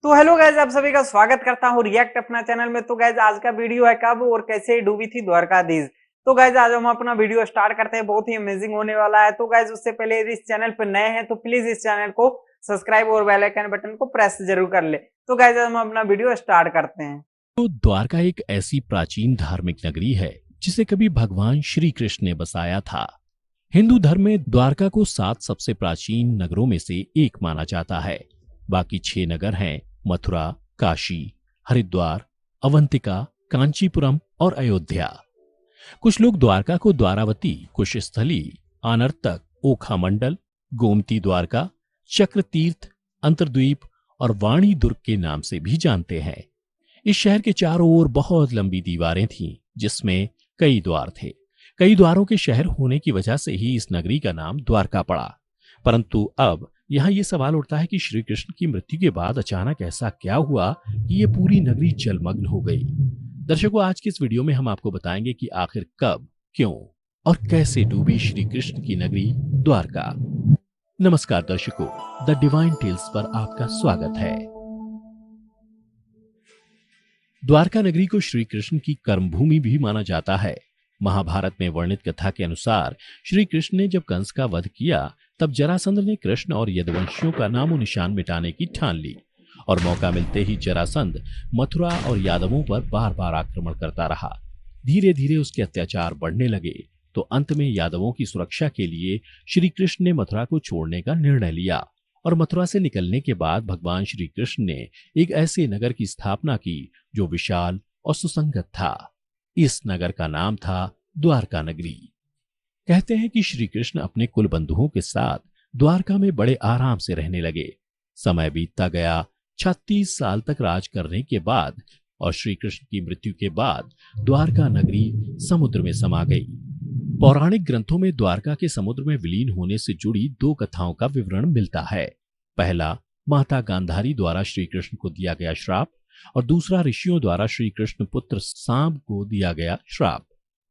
तो hello guys, आप सभी का स्वागत करता हूँ रिएक्ट अपना चैनल में। तो गाइज आज का वीडियो है कब और कैसे डूबी थी द्वारकाधीश। तो गाइज आज हम अपना वीडियो स्टार्ट करते हैं, बहुत ही अमेजिंग होने वाला है। तो गाइज उससे पहले यदि इस चैनल पर नए हैं तो प्लीज इस चैनल को सब्सक्राइब और बेल आइकन बटन को प्रेस जरूर कर ले। तो गाइज हम अपना वीडियो स्टार्ट करते हैं। तो द्वारका एक ऐसी प्राचीन धार्मिक नगरी है जिसे कभी भगवान श्री कृष्ण ने बसाया था। हिंदू धर्म में द्वारका को 7 सबसे प्राचीन नगरों में से एक माना जाता है। बाकी 6 नगर हैं मथुरा, काशी, हरिद्वार, अवंतिका, कांचीपुरम और अयोध्या। कुछ लोग द्वारका को द्वारावती, कुशस्थली, आनर्तक, ओखा मंडल, गोमती द्वारका, चक्र तीर्थ, अंतर्द्वीप और वाणी दुर्ग के नाम से भी जानते हैं। इस शहर के चारों ओर बहुत लंबी दीवारें थीं, जिसमें कई द्वार थे। कई द्वारों के शहर होने की वजह से ही इस नगरी का नाम द्वारका पड़ा। परंतु अब यहाँ ये सवाल उठता है कि श्री कृष्ण की मृत्यु के बाद अचानक ऐसा क्या हुआ कि ये पूरी नगरी जलमग्न हो गई। दर्शकों, आज की इस वीडियो में हम आपको बताएंगे कि आखिर कब, क्यों और कैसे डूबी श्री कृष्ण की नगरी द्वारका। नमस्कार दर्शकों, द डिवाइन टेल्स पर आपका स्वागत है। द्वारका नगरी को श्री कृष्ण की कर्मभूमि भी माना जाता है। महाभारत में वर्णित कथा के अनुसार श्री कृष्ण ने जब कंस का वध किया तब जरासंध ने कृष्ण और यदुवंशियों का नामो निशान मिटाने की ठान ली और मौका मिलते ही जरासंध मथुरा और यादवों पर बार बार आक्रमण करता रहा। धीरे धीरे उसके अत्याचार बढ़ने लगे तो अंत में यादवों की सुरक्षा के लिए श्री कृष्ण ने मथुरा को छोड़ने का निर्णय लिया और मथुरा से निकलने के बाद भगवान श्री कृष्ण ने एक ऐसे नगर की स्थापना की जो विशाल और सुसंगत था। इस नगर का नाम था द्वारका नगरी। कहते हैं कि श्री कृष्ण अपने कुल बंधुओं के साथ द्वारका में बड़े आराम से रहने लगे। समय बीतता गया। 36 साल तक राज करने के बाद और श्री कृष्ण की मृत्यु के बाद द्वारका नगरी समुद्र में समा गई। पौराणिक ग्रंथों में द्वारका के समुद्र में विलीन होने से जुड़ी 2 कथाओं का विवरण मिलता है। पहला, माता गांधारी द्वारा श्री कृष्ण को दिया गया श्राप और दूसरा ऋषियों द्वारा श्री कृष्ण पुत्र सांब को दिया गया श्राप।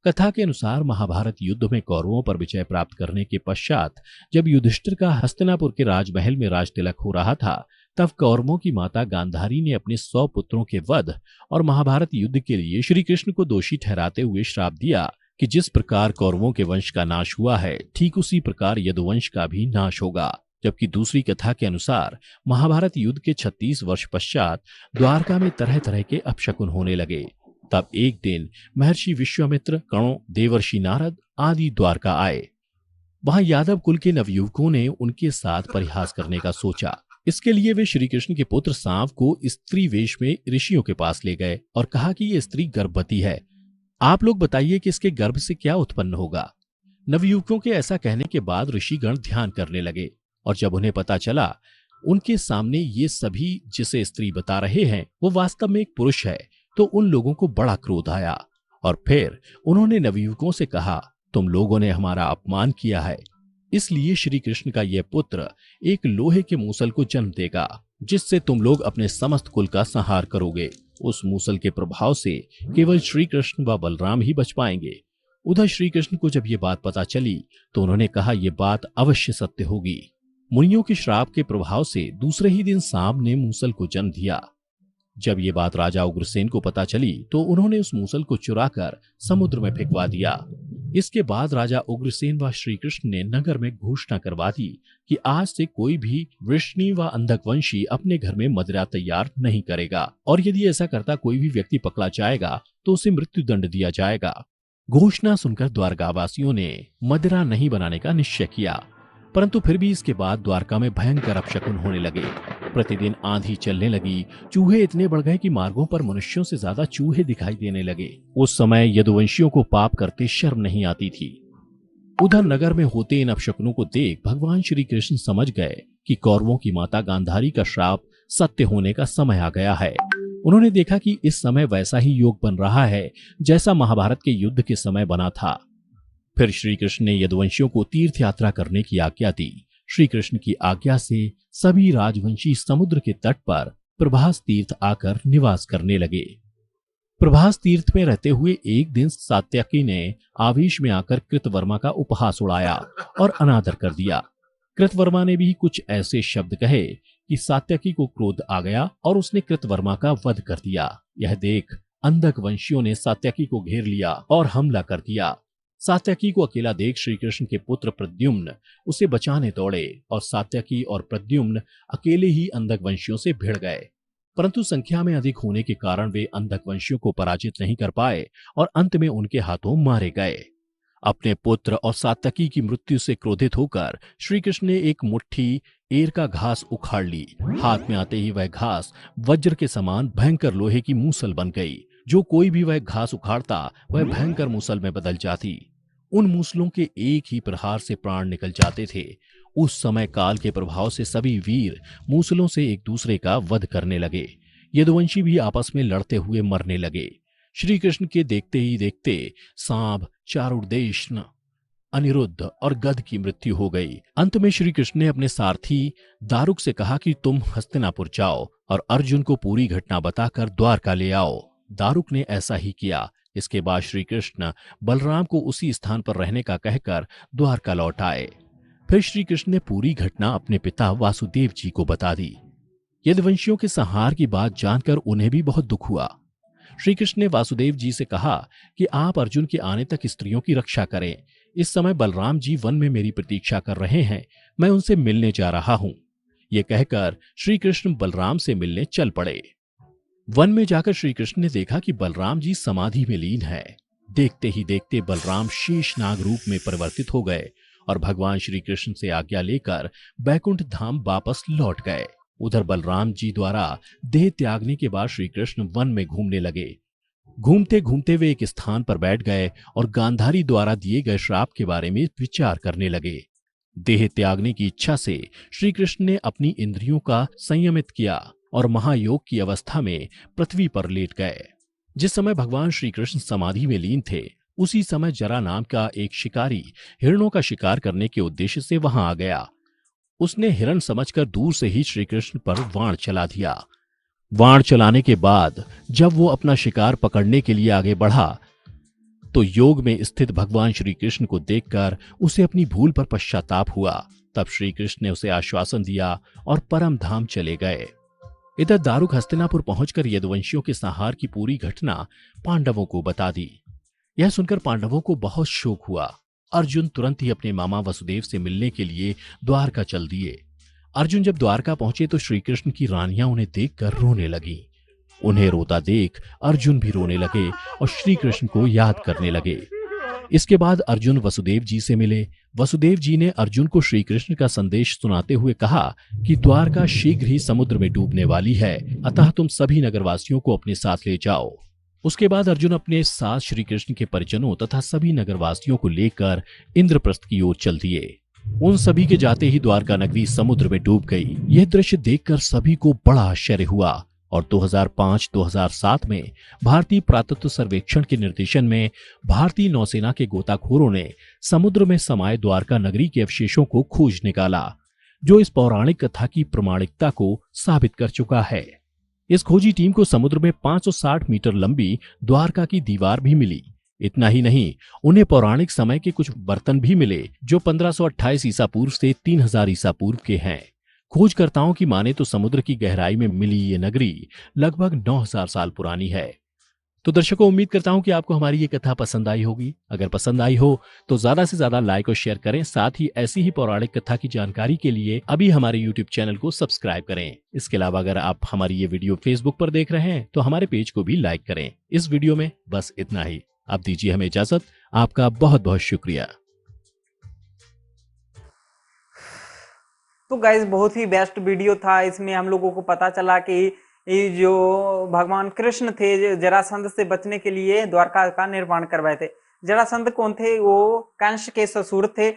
कथा के अनुसार महाभारत युद्ध में कौरवों पर विजय प्राप्त करने के पश्चात जब युधिष्ठिर का हस्तिनापुर के राजमहल में राज तिलक हो रहा था, तब कौरवों की माता गांधारी ने अपने 100 पुत्रों के वध और महाभारत युद्ध के लिए श्री कृष्ण को दोषी ठहराते हुए श्राप दिया कि जिस प्रकार कौरवों के वंश का नाश हुआ है, ठीक उसी प्रकार यदुवंश का भी नाश होगा। जबकि दूसरी कथा के अनुसार महाभारत युद्ध के 36 वर्ष पश्चात द्वारका में तरह तरह के अपशकुन होने लगे। तब एक दिन महर्षि विश्वामित्र, कणों, देवर्षि नारद आदि द्वारका आए। वहां यादव कुल के नवयुवकों ने उनके साथ परिहास करने का सोचा। इसके लिए वे श्री कृष्ण के पुत्र सांव को स्त्री वेश में ऋषियों के पास ले गए और कहा कि ये स्त्री गर्भवती है। आप लोग बताइए कि इसके गर्भ से क्या उत्पन्न होगा। नवयुवकों के ऐसा कहने के बाद ऋषिगण ध्यान करने लगे और जब उन्हें पता चला उनके सामने ये सभी जिसे स्त्री बता रहे हैं वो वास्तव में एक पुरुष है, तो उन लोगों को बड़ा क्रोध आया और फिर उन्होंने नवयुवकों से कहा, तुम लोगों ने हमारा अपमान किया है, इसलिए श्री कृष्ण का यह पुत्र एक लोहे के मूसल को जन्म देगा जिससे तुम लोग अपने समस्त कुल का संहार करोगे। उस मूसल के प्रभाव से केवल श्री कृष्ण व बलराम ही बच पाएंगे। उधर श्री कृष्ण को जब ये बात पता चली तो उन्होंने कहा, यह बात अवश्य सत्य होगी। मुनियों के श्राप के प्रभाव से दूसरे ही दिन सांब ने मूसल को जन्म दिया। जब ये बात राजा उग्रसेन को पता चली तो उन्होंने उस मूसल को चुराकर समुद्र में फेंकवा दिया। इसके बाद राजा उग्रसेन व श्री कृष्ण ने नगर में घोषणा करवा दी कि आज से कोई भी वृष्णि व अंधकवंशी अपने घर में मदिरा तैयार नहीं करेगा और यदि ऐसा करता कोई भी व्यक्ति पकड़ा जाएगा तो उसे मृत्यु दंड दिया जाएगा। घोषणा सुनकर द्वारकावासियों ने मदिरा नहीं बनाने का निश्चय किया, परंतु फिर भी इसके बाद द्वारका में भयंकर अपशकुन होने लगे। प्रतिदिन आंधी चलने लगी, चूहे इतने बढ़ गए कि मार्गों पर मनुष्यों से ज्यादा चूहे दिखाई देने लगे। उस समय यदुवंशियों को पाप करते शर्म नहीं आती थी। उधर नगर में होते इन अपशकुनों को देख भगवान श्री कृष्ण समझ गए कि कौरवों की माता गांधारी का श्राप सत्य होने का समय आ गया है। उन्होंने देखा कि इस समय वैसा ही योग बन रहा है जैसा महाभारत के युद्ध के समय बना था। फिर श्री कृष्ण ने यदुवंशियों को तीर्थ यात्रा करने की आज्ञा दी। श्री कृष्ण की आज्ञा से सभी राजवंशी समुद्र के तट पर प्रभास तीर्थ आकर निवास करने लगे। प्रभास तीर्थ में रहते हुए एक दिन सात्यकी ने आवेश में आकर कृतवर्मा का उपहास उड़ाया और अनादर कर दिया। कृतवर्मा ने भी कुछ ऐसे शब्द कहे कि सात्यकी को क्रोध आ गया और उसने कृतवर्मा का वध कर दिया। यह देख अंधक वंशियों ने सात्यकी को घेर लिया और हमला कर दिया। सात्यकी को अकेला देख श्री कृष्ण के पुत्र प्रद्युम्न उसे बचाने दौड़े और सात्यकी और प्रद्युम्न अकेले ही अंधक वंशियों से भिड़ गए, परंतु संख्या में अधिक होने के कारण वे अंधक वंशियों को पराजित नहीं कर पाए और अंत में उनके हाथों मारे गए। अपने पुत्र और सात्यकी की मृत्यु से क्रोधित होकर श्री कृष्ण ने एक मुट्ठी एर का घास उखाड़ ली। हाथ में आते ही वह घास वज्र के समान भयंकर लोहे की मूसल बन गई। जो कोई भी वह घास उखाड़ता वह भयंकर मूसल में बदल जाती। उन मूसलों के एक ही प्रहार से प्राण निकल जाते थे। उस समय काल के प्रभाव से सभी वीर मूसलों से एक दूसरे का वध करने लगे। यदुवंशी भी आपस में लड़ते हुए मरने लगे। श्री कृष्ण के देखते ही देखते सांब, चारुदेशन, अनिरुद्ध और गध की मृत्यु हो गई। अंत में श्री कृष्ण ने अपने सारथी दारुक से कहा कि तुम हस्तिनापुर जाओ और अर्जुन को पूरी घटना बताकर द्वारका ले आओ। दारुक ने ऐसा ही किया। इसके बाद श्री कृष्ण बलराम को उसी स्थान पर रहने का कहकर द्वारका लौट आए। फिर श्री कृष्ण ने पूरी घटना अपने पिता वासुदेव जी को बता दी। यदुवंशियों के संहार की बात जानकर उन्हें भी बहुत दुख हुआ। श्री कृष्ण ने वासुदेव जी से कहा कि आप अर्जुन के आने तक स्त्रियों की रक्षा करें। इस समय बलराम जी वन में मेरी प्रतीक्षा कर रहे हैं, मैं उनसे मिलने जा रहा हूं। ये कहकर श्री कृष्ण बलराम से मिलने चल पड़े। वन में जाकर श्री कृष्ण ने देखा कि बलराम जी समाधि में लीन है। देखते ही देखते बलराम शेषनाग रूप में परिवर्तित हो गए और भगवान श्री कृष्ण से आज्ञा लेकर बैकुंठ धाम वापस लौट गए। उधर बलराम जी द्वारा देह त्यागने के बाद श्री कृष्ण वन में घूमने लगे। घूमते घूमते वे एक स्थान पर बैठ गए और गांधारी द्वारा दिए गए श्राप के बारे में विचार करने लगे। देह त्यागने की इच्छा से श्री कृष्ण ने अपनी इंद्रियों का संयमित किया और महायोग की अवस्था में पृथ्वी पर लेट गए। जिस समय भगवान श्री कृष्ण समाधि में लीन थे, उसी समय जरा नाम का एक शिकारी हिरणों का शिकार करने के उद्देश्य से वहां आ गया। उसने हिरण समझकर दूर से ही श्री कृष्ण पर वाण चला दिया। वाण चलाने के बाद जब वो अपना शिकार पकड़ने के लिए आगे बढ़ा तो योग में स्थित भगवान श्री कृष्ण को देखकर उसे अपनी भूल पर पश्चाताप हुआ। तब श्री कृष्ण ने उसे आश्वासन दिया और परम धाम चले गए। इधर दारुक हस्तिनापुर पहुंचकर यदुवंशियों के संहार की पूरी घटना पांडवों को बता दी। यह सुनकर पांडवों को बहुत शोक हुआ। अर्जुन तुरंत ही अपने मामा वसुदेव से मिलने के लिए द्वारका चल दिए। अर्जुन जब द्वारका पहुंचे तो श्री कृष्ण की रानियां उन्हें देखकर रोने लगी। उन्हें रोता देख अर्जुन भी रोने लगे और श्री कृष्ण को याद करने लगे। इसके बाद अर्जुन वसुदेव जी से मिले। वसुदेव जी ने अर्जुन को श्री कृष्ण का संदेश सुनाते हुए कहा कि द्वारका शीघ्र ही समुद्र में डूबने वाली है, अतः तुम सभी नगरवासियों को अपने साथ ले जाओ। उसके बाद अर्जुन अपने साथ श्री कृष्ण के परिजनों तथा सभी नगरवासियों को लेकर इंद्रप्रस्थ की ओर चल दिए। उन सभी के जाते ही द्वारका नगरी समुद्र में डूब गई। यह दृश्य देखकर सभी को बड़ा आश्चर्य हुआ और 2005-2007 में भारतीय पुरातत्व सर्वेक्षण के निर्देशन में भारतीय नौसेना के गोताखोरों ने समुद्र में समाये द्वारका नगरी के अवशेषों को खोज निकाला, जो इस पौराणिक कथा की प्रामाणिकता को साबित कर चुका है। इस खोजी टीम को समुद्र में 560 मीटर लंबी द्वारका की दीवार भी मिली। इतना ही नहीं, उन्हें पौराणिक समय के कुछ बर्तन भी मिले जो 1528 ईसा पूर्व से 3000 ईसा पूर्व के हैं। खोजकर्ताओं की माने तो समुद्र की गहराई में मिली ये नगरी लगभग 9000 साल पुरानी है। तो दर्शकों, उम्मीद करता हूं कि आपको हमारी ये कथा पसंद आई होगी। अगर पसंद आई हो तो ज्यादा से ज्यादा लाइक और शेयर करें। साथ ही ऐसी ही पौराणिक कथा की जानकारी के लिए अभी हमारे YouTube चैनल को सब्सक्राइब करें। इसके अलावा अगर आप हमारी ये वीडियो फेसबुक पर देख रहे हैं तो हमारे पेज को भी लाइक करें। इस वीडियो में बस इतना ही। अब दीजिए हमें इजाजत। आपका बहुत बहुत शुक्रिया। तो गाइज बहुत ही बेस्ट वीडियो था। इसमें हम लोगों को पता चला कि ये जो भगवान कृष्ण थे, जरासंध से बचने के लिए द्वारका का निर्माण करवाए थे। जरासंध कौन थे? वो कंस के ससुर थे,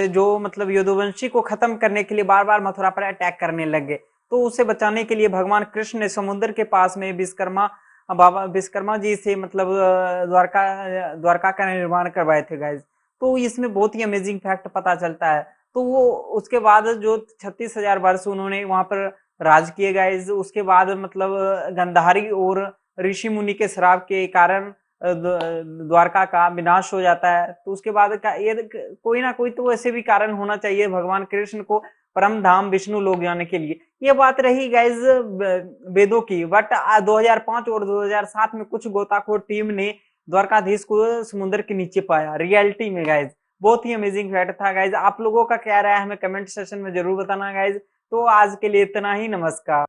जो मतलब यदुवंशी को खत्म करने के लिए बार बार मथुरा पर अटैक करने लगे। तो उसे बचाने के लिए भगवान कृष्ण ने समुद्र के पास में विश्वकर्मा जी से मतलब द्वारका का निर्माण करवाए थे गाइज। तो इसमें बहुत ही अमेजिंग फैक्ट पता चलता है। तो वो उसके बाद जो 36,000 वर्ष उन्होंने वहां पर राज किए गाइज। उसके बाद मतलब गंधारी और ऋषि मुनि के श्राप के कारण द्वारका का विनाश हो जाता है। तो उसके बाद का ये कोई ना कोई तो ऐसे भी कारण होना चाहिए भगवान कृष्ण को परम धाम विष्णु लोक जाने के लिए। ये बात रही गाइज वेदों की, बट 2005 और 2007 में कुछ गोताखोर टीम ने द्वारकाधीश को समुद्र के नीचे पाया रियलिटी में गाइज। बहुत ही अमेजिंग फैक्ट था गाइज। आप लोगों का क्या राय है हमें कमेंट सेक्शन में जरूर बताना गाइज। तो आज के लिए इतना ही, नमस्कार।